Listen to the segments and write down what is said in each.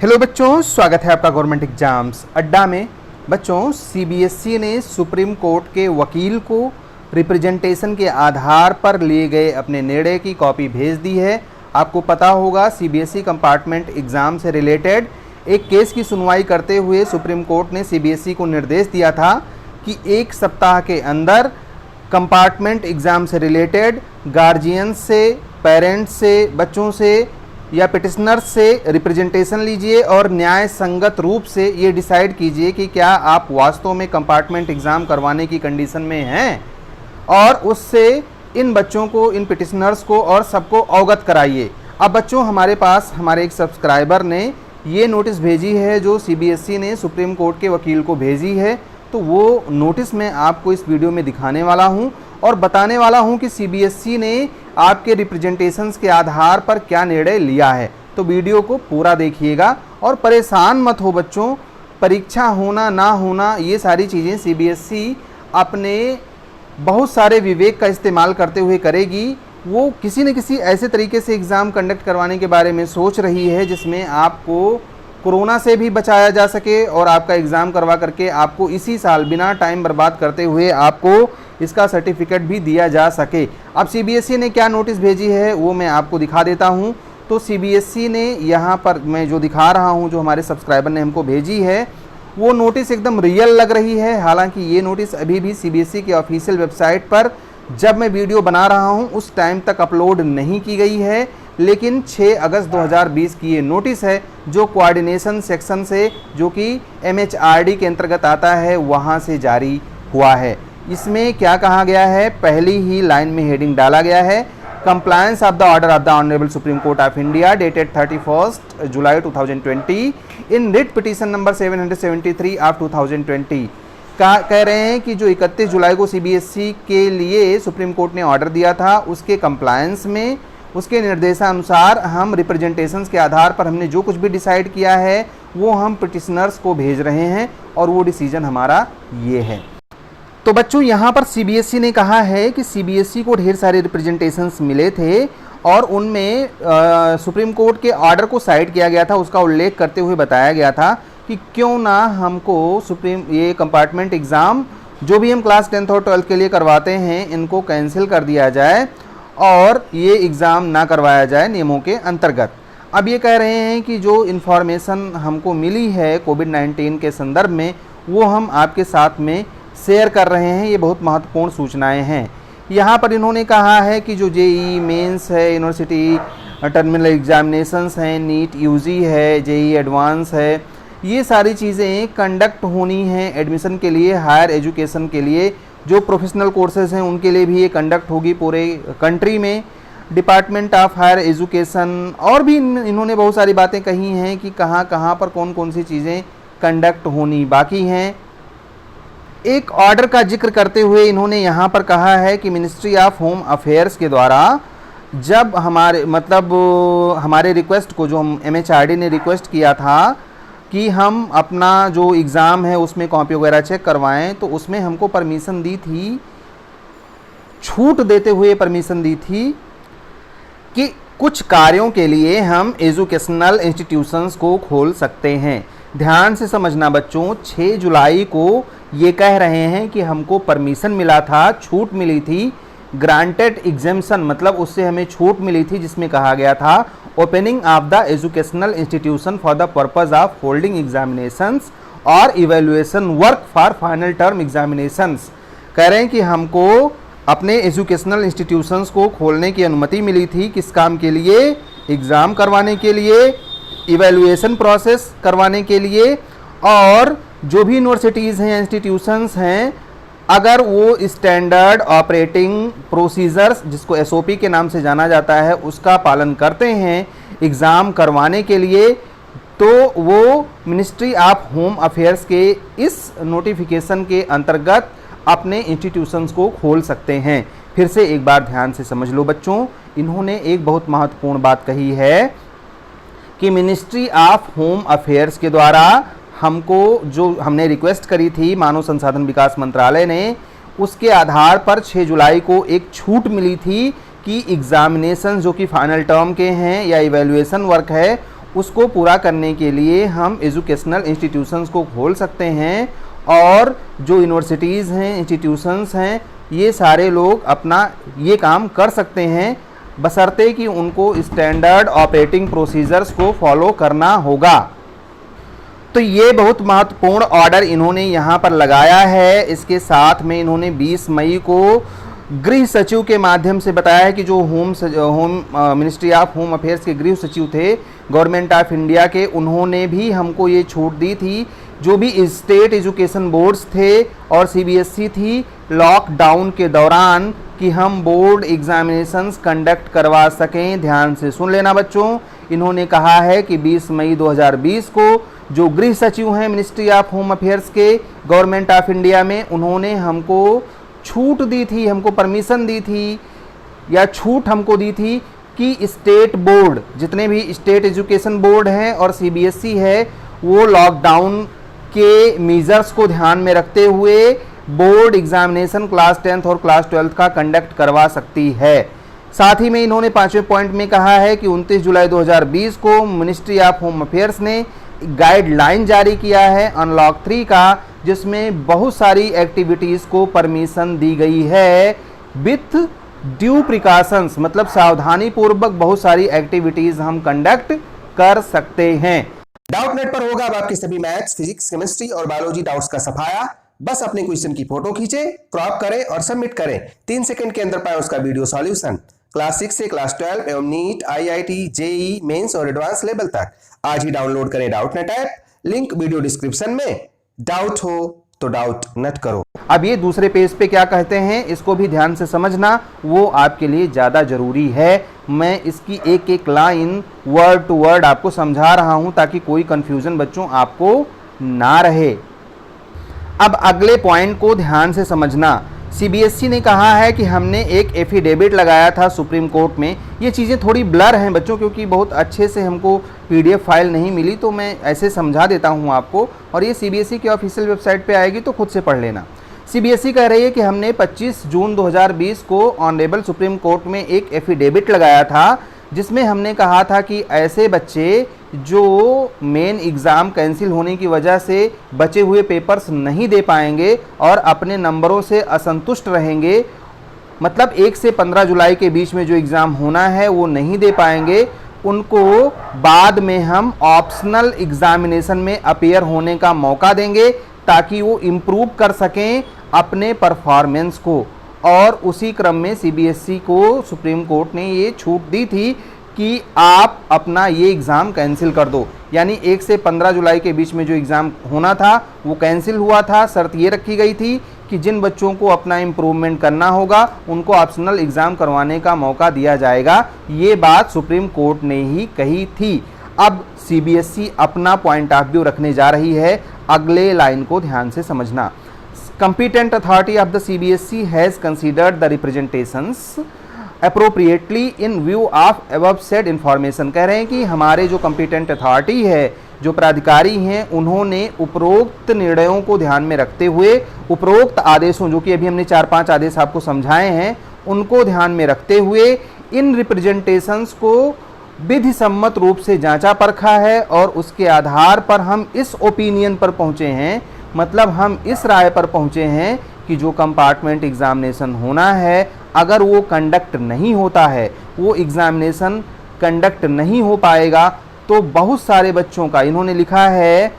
Hello बच्चों, स्वागत है आपका गवर्नमेंट एग्जाम्स अड्डा में। बच्चों, सीबीएसई ने सुप्रीम कोर्ट के वकील को रिप्रेजेंटेशन के आधार पर लिए गए अपने निर्णय की कॉपी भेज दी है। आपको पता होगा, सीबीएसई कंपार्टमेंट एग्ज़ाम से रिलेटेड एक केस की सुनवाई करते हुए सुप्रीम कोर्ट ने सीबीएसई को निर्देश दिया था कि एक सप्ताह के अंदर कंपार्टमेंट एग्ज़ाम से रिलेटेड गार्जियन से, पेरेंट्स से, बच्चों से या पिटिशनर्स से रिप्रेजेंटेशन लीजिए और न्याय संगत रूप से ये डिसाइड कीजिए कि क्या आप वास्तव में कंपार्टमेंट एग्ज़ाम करवाने की कंडीशन में हैं, और उससे इन बच्चों को, इन पिटिशनर्स को और सबको अवगत कराइए। अब बच्चों, हमारे पास हमारे एक सब्सक्राइबर ने ये नोटिस भेजी है जो सीबीएसई ने सुप्रीम कोर्ट के वकील को भेजी है, तो वो नोटिस मैं आपको इस वीडियो में दिखाने वाला हूँ और बताने वाला हूँ कि सीबीएसई ने आपके रिप्रेजेंटेशंस के आधार पर क्या निर्णय लिया है। तो वीडियो को पूरा देखिएगा और परेशान मत हो बच्चों। परीक्षा होना ना होना ये सारी चीज़ें सीबीएसई अपने बहुत सारे विवेक का इस्तेमाल करते हुए करेगी। वो किसी न किसी ऐसे तरीके से एग्ज़ाम कंडक्ट करवाने के बारे में सोच रही है जिसमें आपको कोरोना से भी बचाया जा सके और आपका एग्ज़ाम करवा करके आपको इसी साल बिना टाइम बर्बाद करते हुए आपको इसका सर्टिफिकेट भी दिया जा सके। अब सीबीएसई ने क्या नोटिस भेजी है वो मैं आपको दिखा देता हूं। तो सीबीएसई ने यहाँ पर मैं जो दिखा रहा हूं, जो हमारे सब्सक्राइबर ने हमको भेजी है, वो नोटिस एकदम रियल लग रही है। हालांकि ये नोटिस अभी भी सीबीएसई के ऑफिशियल वेबसाइट पर जब मैं वीडियो बना रहा हूँ उस टाइम तक अपलोड नहीं की गई है, लेकिन 6 अगस्त 2020 की ये नोटिस है जो कोऑर्डिनेशन सेक्शन से, जो कि एमएचआरडी के अंतर्गत आता है, वहाँ से जारी हुआ है। इसमें क्या कहा गया है, पहली ही लाइन में हेडिंग डाला गया है, compliance of the order of the honourable supreme court of India dated 31 July 2020 in writ petition number 773 of 2020। कह रहे हैं कि जो 31 जुलाई को सीबीएसई के लिए सुप्रीम कोर्ट ने ऑर्डर दिया था, उसके कंप्लायंस में, उसके निर्देशानुसार हम रिप्रेजेंटेशंस के आधार पर हमने जो कुछ भी डिसाइड किया है वो हम पिटिशनर्स को भेज रहे हैं और वो डिसीजन हमारा ये है। तो बच्चों, यहाँ पर सीबीएसई ने कहा है कि सीबीएसई को ढेर सारे रिप्रेजेंटेशंस मिले थे और उनमें सुप्रीम कोर्ट के ऑर्डर को साइड किया गया था। उसका उल्लेख करते हुए बताया गया था कि क्यों ना हमको ये कंपार्टमेंट एग्ज़ाम जो भी हम क्लास 10th और 12th के लिए करवाते हैं इनको कैंसिल कर दिया जाए और ये एग्ज़ाम ना करवाया जाए नियमों के अंतर्गत। अब ये कह रहे हैं कि जो इन्फॉर्मेशन हमको मिली है कोविड-19 के संदर्भ में वो हम आपके साथ में शेयर कर रहे हैं। ये बहुत महत्वपूर्ण सूचनाएं हैं। यहाँ पर इन्होंने कहा है कि जो जेईई मेंस है, यूनिवर्सिटी टर्मिनल एग्जामिनेशंस हैं, नीट यूजी है, जेईई एडवांस है, ये सारी चीज़ें कंडक्ट होनी हैं एडमिशन के लिए, हायर एजुकेशन के लिए। जो प्रोफेशनल कोर्सेज हैं उनके लिए भी ये कंडक्ट होगी पूरे कंट्री में। डिपार्टमेंट ऑफ हायर एजुकेशन और भी इन्होंने बहुत सारी बातें कही हैं कि कहाँ कहाँ पर कौन कौन सी चीज़ें कंडक्ट होनी बाकी हैं। एक ऑर्डर का जिक्र करते हुए इन्होंने यहाँ पर कहा है कि मिनिस्ट्री ऑफ होम अफेयर्स के द्वारा जब हमारे रिक्वेस्ट को, जो हम एमएचआरडी ने रिक्वेस्ट किया था कि हम अपना जो एग्ज़ाम है उसमें कॉपी वगैरह चेक करवाएं, तो उसमें हमको परमिशन दी थी, छूट देते हुए परमिशन दी थी कि कुछ कार्यों के लिए हम एजुकेशनल इंस्टीट्यूशंस को खोल सकते हैं। ध्यान से समझना बच्चों, 6 जुलाई को ये कह रहे हैं कि हमको परमिशन मिला था, छूट मिली थी, ग्रांटेड एग्जेम्पशन मतलब उससे हमें छूट मिली थी, जिसमें कहा गया था opening of the educational institution for the purpose of holding examinations और evaluation work for final term examinations. कह रहे हैं कि हमको अपने एजुकेशनल इंस्टीट्यूशंस को खोलने की अनुमति मिली थी, किस काम के लिए, एग्ज़ाम करवाने के लिए, इवेल्युएशन प्रोसेस करवाने के लिए, और जो भी यूनिवर्सिटीज़ हैं, इंस्टीट्यूशंस हैं, अगर वो स्टैंडर्ड ऑपरेटिंग प्रोसीजर्स, जिसको एसओपी के नाम से जाना जाता है, उसका पालन करते हैं एग्ज़ाम करवाने के लिए, तो वो मिनिस्ट्री ऑफ होम अफेयर्स के इस नोटिफिकेशन के अंतर्गत अपने इंस्टीट्यूशंस को खोल सकते हैं। फिर से एक बार ध्यान से समझ लो बच्चों, इन्होंने एक बहुत महत्वपूर्ण बात कही है कि मिनिस्ट्री ऑफ होम अफेयर्स के द्वारा हमको, जो हमने रिक्वेस्ट करी थी मानव संसाधन विकास मंत्रालय ने, उसके आधार पर 6 जुलाई को एक छूट मिली थी कि एग्जामिनेशन जो कि फाइनल टर्म के हैं या इवैल्यूएशन वर्क है उसको पूरा करने के लिए हम एजुकेशनल इंस्टीट्यूशंस को खोल सकते हैं और जो यूनिवर्सिटीज़ हैं, इंस्टीट्यूशंस हैं, ये सारे लोग अपना ये काम कर सकते हैं, बशर्ते कि उनको स्टैंडर्ड ऑपरेटिंग प्रोसीजर्स को फॉलो करना होगा। तो ये बहुत महत्वपूर्ण ऑर्डर इन्होंने यहाँ पर लगाया है। इसके साथ में इन्होंने 20 मई को गृह सचिव के माध्यम से बताया है कि जो मिनिस्ट्री ऑफ होम अफेयर्स के गृह सचिव थे गवर्नमेंट ऑफ इंडिया के, उन्होंने भी हमको ये छूट दी थी, जो भी स्टेट एजुकेशन बोर्ड्स थे और सीबीएसई थी लॉकडाउन के दौरान, कि हम बोर्ड एग्जामिनेशंस कंडक्ट करवा सकें। ध्यान से सुन लेना बच्चों, इन्होंने कहा है कि 20 मई 2020 को जो गृह सचिव हैं मिनिस्ट्री ऑफ होम अफेयर्स के गवर्नमेंट ऑफ इंडिया में, उन्होंने हमको छूट दी थी, हमको परमिशन दी थी या छूट हमको दी थी कि स्टेट बोर्ड, जितने भी स्टेट एजुकेशन बोर्ड हैं और सीबीएसई है, वो लॉकडाउन के मेजर्स को ध्यान में रखते हुए बोर्ड एग्जामिनेशन क्लास 10th और क्लास 12th का कंडक्ट करवा सकती है। साथ ही में इन्होंने 5वें पॉइंट में कहा है कि 29 जुलाई 2020 को मिनिस्ट्री ऑफ होम अफेयर्स ने गाइडलाइन जारी किया है अनलॉक 3 का, जिसमें बहुत सारी एक्टिविटीज़ को परमिशन दी गई है विथ ड्यू प्रिकॉशंस, मतलब सावधानी पूर्वक बहुत सारी एक्टिविटीज़ हम कंडक्ट कर सकते हैं। डाउटनेट पर होगा अब आपके सभी मैथ्स, फिजिक्स, केमिस्ट्री और बायोलॉजी डाउट्स का सफाया। बस अपने क्वेश्चन की फोटो खींचे, क्रॉप करें और सबमिट करें। 3 सेकंड के अंदर पाए उसका वीडियो सॉल्यूशन। क्लास 6 से क्लास 12 एवं नीट, आईआईटी, जेई मेंस और एडवांस लेवल तक आज ही डाउनलोड करें Doubtnut app, link video description में। डाउट हो तो डाउट नट करो। अब ये दूसरे पेज पे क्या कहते हैं, इसको भी ध्यान से समझना, वो आपके लिए ज़्यादा ज़रूरी है। मैं इसकी एक एक लाइन वर्ड टू वर्ड आपको समझा रहा हूं ताकि कोई कंफ्यूजन बच्चों आपको ना रहे। अब अगले पॉइंट को ध्यान से समझना। सीबीएसई ने कहा है कि हमने एक एफिडेविट लगाया था सुप्रीम कोर्ट में। ये चीज़ें थोड़ी ब्लर हैं बच्चों, क्योंकि बहुत अच्छे से हमको पीडीएफ फाइल नहीं मिली, तो मैं ऐसे समझा देता हूँ आपको, और ये सीबीएसई की ऑफिशियल वेबसाइट पे आएगी तो खुद से पढ़ लेना। सीबीएसई कह रही है कि हमने 25 जून 2020 को ऑनरेबल सुप्रीम कोर्ट में एक एफिडेविट लगाया था, जिसमें हमने कहा था कि ऐसे बच्चे जो मेन एग्ज़ाम कैंसिल होने की वजह से बचे हुए पेपर्स नहीं दे पाएंगे और अपने नंबरों से असंतुष्ट रहेंगे, मतलब 1 से 15 जुलाई के बीच में जो एग्ज़ाम होना है वो नहीं दे पाएंगे, उनको बाद में हम ऑप्शनल एग्ज़ामिनेशन में अपीयर होने का मौका देंगे ताकि वो इम्प्रूव कर सकें अपने परफॉर्मेंस को। और उसी क्रम में सीबीएसई को सुप्रीम कोर्ट ने ये छूट दी थी कि आप अपना ये एग्ज़ाम कैंसिल कर दो। यानी 1 से 15 जुलाई के बीच में जो एग्ज़ाम होना था वो कैंसिल हुआ था। शर्त ये रखी गई थी कि जिन बच्चों को अपना इम्प्रूवमेंट करना होगा उनको ऑप्शनल एग्ज़ाम करवाने का मौका दिया जाएगा। ये बात सुप्रीम कोर्ट ने ही कही थी। अब सीबीएसई अपना पॉइंट ऑफ व्यू रखने जा रही है। अगले लाइन को ध्यान से समझना। Competent authority of the CBSE has considered the representations appropriately in view of above said information। कह रहे हैं कि हमारे जो competent authority है, जो प्राधिकारी हैं, उन्होंने उपरोक्त निर्णयों को ध्यान में रखते हुए, उपरोक्त आदेशों, जो कि अभी हमने 4-5 आदेश आपको समझाए हैं, उनको ध्यान में रखते हुए इन रिप्रेजेंटेशंस को विधि सम्मत रूप से जांचा परखा है और उसके आधार पर हम इस ओपिनियन पर पहुँचे हैं, मतलब हम इस राय पर पहुँचे हैं कि जो कंपार्टमेंट एग्ज़ामिनेशन होना है, अगर वो कंडक्ट नहीं होता है, वो एग्ज़ामिनेशन कंडक्ट नहीं हो पाएगा, तो बहुत सारे बच्चों का, इन्होंने लिखा है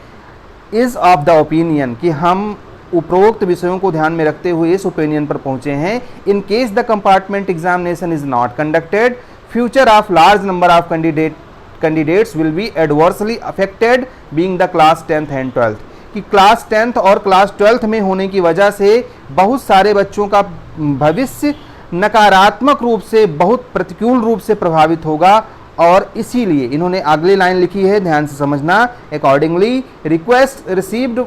इज़ ऑफ द ओपिनियन, कि हम उपरोक्त विषयों को ध्यान में रखते हुए इस ओपिनियन पर पहुँचे हैं। In case the compartment examination is not conducted, future of large number of candidates will be adversely affected being the class 10th and 12th। कि क्लास 10th और क्लास 12th में होने की वजह से बहुत सारे बच्चों का भविष्य नकारात्मक रूप से, बहुत प्रतिकूल रूप से प्रभावित होगा। और इसीलिए इन्होंने अगली लाइन लिखी है, ध्यान से समझना। Accordingly request received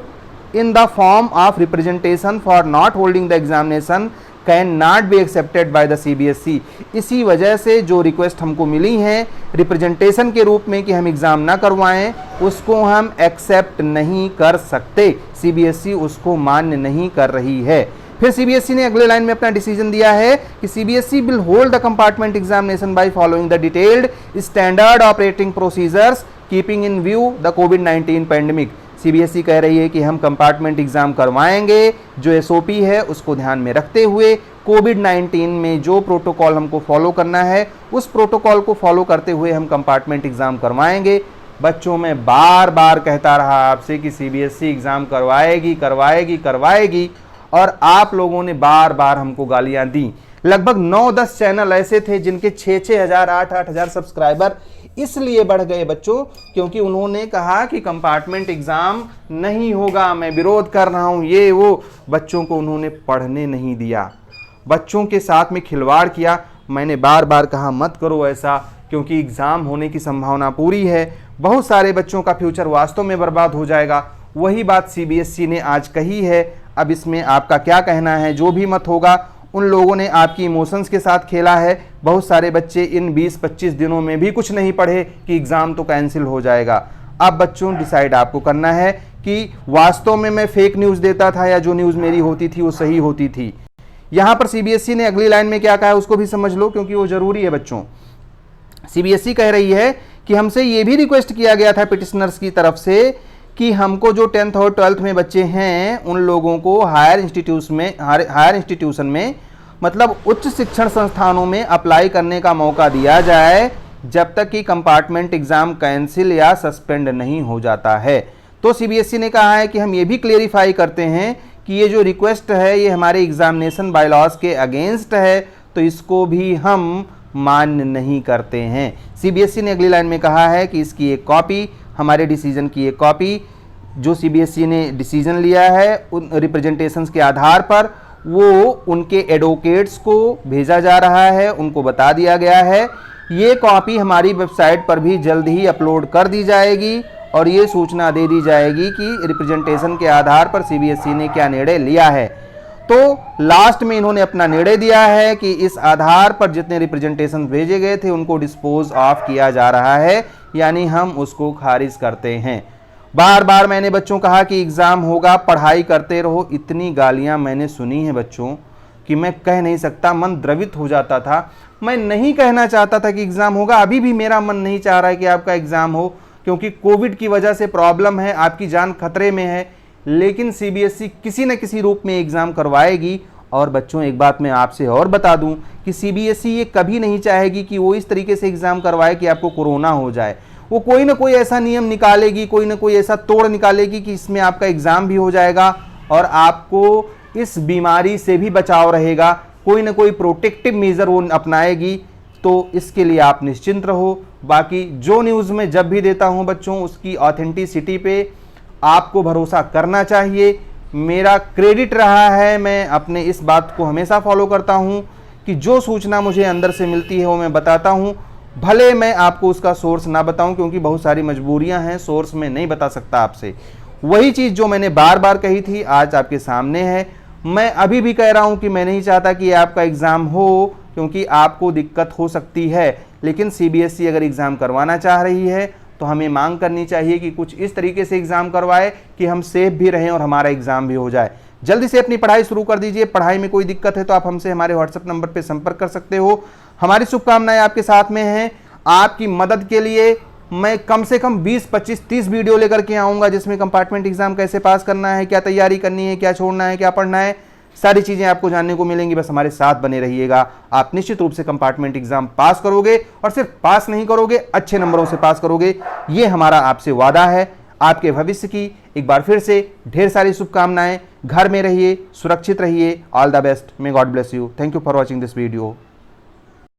in the form of representation for not holding the examination can not be accepted by the CBSE. इसी वजह से जो रिक्वेस्ट हमको मिली हैं रिप्रेजेंटेशन के रूप में कि हम एग्ज़ाम ना करवाएं, उसको हम एक्सेप्ट नहीं कर सकते। सीबीएसई उसको मान्य नहीं कर रही है। फिर सीबीएसई ने अगले लाइन में अपना डिसीजन दिया है कि CBSE will hold the compartment examination by following the detailed standard operating procedures keeping in view the covid pandemic. CBSE कह रही है कि हम कंपार्टमेंट एग्जाम करवाएंगे, जो एसओपी है उसको ध्यान में रखते हुए कोविड-19 में जो प्रोटोकॉल हमको फॉलो करना है उस प्रोटोकॉल को फॉलो करते हुए हम कंपार्टमेंट एग्जाम करवाएंगे। बच्चों, मैं बार बार कहता रहा आपसे कि सीबीएसई एग्जाम करवाएगी करवाएगी करवाएगी, और आप लोगों ने बार बार हमको गालियां दी। लगभग 9-10 चैनल ऐसे थे जिनके 6-6 हज़ार 8-8 हज़ार सब्सक्राइबर इसलिए बढ़ गए बच्चों, क्योंकि उन्होंने कहा कि कंपार्टमेंट एग्जाम नहीं होगा, मैं विरोध कर रहा हूं, ये वो। बच्चों को उन्होंने पढ़ने नहीं दिया, बच्चों के साथ में खिलवाड़ किया। मैंने बार बार कहा मत करो ऐसा, क्योंकि एग्जाम होने की संभावना पूरी है, बहुत सारे बच्चों का फ्यूचर वास्तव में बर्बाद हो जाएगा। वही बात सीबीएसई ने आज कही है। अब इसमें आपका क्या कहना है? जो भी मत होगा, उन लोगों ने आपकी इमोशंस के साथ खेला है। बहुत सारे बच्चे इन 20-25 दिनों में भी कुछ नहीं पढ़े कि एग्ज़ाम तो कैंसिल हो जाएगा। अब बच्चों, डिसाइड आपको करना है कि वास्तव में मैं फेक न्यूज़ देता था या जो न्यूज़ मेरी होती थी वो सही होती थी। यहाँ पर सीबीएसई ने अगली लाइन में क्या कहा है उसको भी समझ लो, क्योंकि वो ज़रूरी है बच्चों। सीबीएसई कह रही है कि हमसे ये भी रिक्वेस्ट किया गया था पिटिशनर्स की तरफ से कि हमको जो 10th और 12th में बच्चे हैं उन लोगों को हायर इंस्टीट्यूशन में मतलब उच्च शिक्षण संस्थानों में अप्लाई करने का मौका दिया जाए जब तक कि कंपार्टमेंट एग्जाम कैंसिल या सस्पेंड नहीं हो जाता है। तो सीबीएसई ने कहा है कि हम ये भी क्लेरिफाई करते हैं कि ये जो रिक्वेस्ट है ये हमारे एग्जामिनेशन बायलॉज के अगेंस्ट है, तो इसको भी हम मान्य नहीं करते हैं। सीबीएसई ने अगली लाइन में कहा है कि इसकी एक कॉपी, हमारे डिसीजन की एक कॉपी जो सीबीएसई ने डिसीजन लिया है उन रिप्रेजेंटेशंस के आधार पर, वो उनके एडवोकेट्स को भेजा जा रहा है, उनको बता दिया गया है। ये कॉपी हमारी वेबसाइट पर भी जल्द ही अपलोड कर दी जाएगी और ये सूचना दे दी जाएगी कि रिप्रेजेंटेशन के आधार पर सीबीएसई ने क्या निर्णय लिया है। तो लास्ट में इन्होंने अपना निर्णय दिया है कि इस आधार पर जितने रिप्रेजेंटेशन भेजे गए थे उनको डिस्पोज ऑफ किया जा रहा है, यानी हम उसको खारिज करते हैं। बार बार मैंने बच्चों कहा कि एग्ज़ाम होगा, पढ़ाई करते रहो। इतनी गालियां मैंने सुनी हैं बच्चों कि मैं कह नहीं सकता, मन द्रवित हो जाता था। मैं नहीं कहना चाहता था कि एग्ज़ाम होगा, अभी भी मेरा मन नहीं चाह रहा है कि आपका एग्ज़ाम हो, क्योंकि कोविड की वजह से प्रॉब्लम है, आपकी जान खतरे में है। लेकिन सीबीएसई किसी न किसी रूप में एग्ज़ाम करवाएगी। और बच्चों, एक बात मैं आपसे और बता दूं कि सीबीएसई ये कभी नहीं चाहेगी कि वो इस तरीके से एग्ज़ाम करवाए कि आपको कोरोना हो जाए। वो कोई ना कोई ऐसा नियम निकालेगी, कोई ना कोई ऐसा तोड़ निकालेगी कि इसमें आपका एग्ज़ाम भी हो जाएगा और आपको इस बीमारी से भी बचाव रहेगा। कोई ना कोई प्रोटेक्टिव मेजर वो अपनाएगी। तो इसके लिए आप निश्चिंत रहो। बाकी जो न्यूज़ मैं जब भी देता हूं बच्चों, उसकी ऑथेंटिसिटी पे आपको भरोसा करना चाहिए। मेरा क्रेडिट रहा है, मैं अपने इस बात को हमेशा फॉलो करता हूं कि जो सूचना मुझे अंदर से मिलती है वो मैं बताता हूं, भले मैं आपको उसका सोर्स ना बताऊं, क्योंकि बहुत सारी मजबूरियां हैं, सोर्स में नहीं बता सकता आपसे। वही चीज़ जो मैंने बार बार कही थी आज आपके सामने है। मैं अभी भी कह रहा हूं कि मैं नहीं चाहता कि आपका एग्ज़ाम हो, क्योंकि आपको दिक्कत हो सकती है। लेकिन सीबीएसई अगर एग्ज़ाम करवाना चाह रही है तो हमें मांग करनी चाहिए कि कुछ इस तरीके से एग्ज़ाम करवाए कि हम सेफ भी रहें और हमारा एग्ज़ाम भी हो जाए। जल्दी से अपनी पढ़ाई शुरू कर दीजिए। पढ़ाई में कोई दिक्कत है तो आप हमसे हमारे व्हाट्सएप नंबर पर संपर्क कर सकते हो। हमारी शुभकामनाएं आपके साथ में हैं। आपकी मदद के लिए मैं कम से कम 20, 25, 30 वीडियो लेकर के आऊँगा, जिसमें कंपार्टमेंट एग्ज़ाम कैसे पास करना है, क्या तैयारी करनी है, क्या छोड़ना है, क्या पढ़ना है, सारी चीज़ें आपको जानने को मिलेंगी। बस हमारे साथ बने रहिएगा। आप निश्चित रूप से कंपार्टमेंट एग्ज़ाम पास करोगे, और सिर्फ पास नहीं करोगे, अच्छे नंबरों से पास करोगे। ये हमारा आपसे वादा है। आपके भविष्य की एक बार फिर से ढेर सारी शुभकामनाएं। घर में रहिए, सुरक्षित रहिए। All the best. May God bless you. Thank you for watching this video.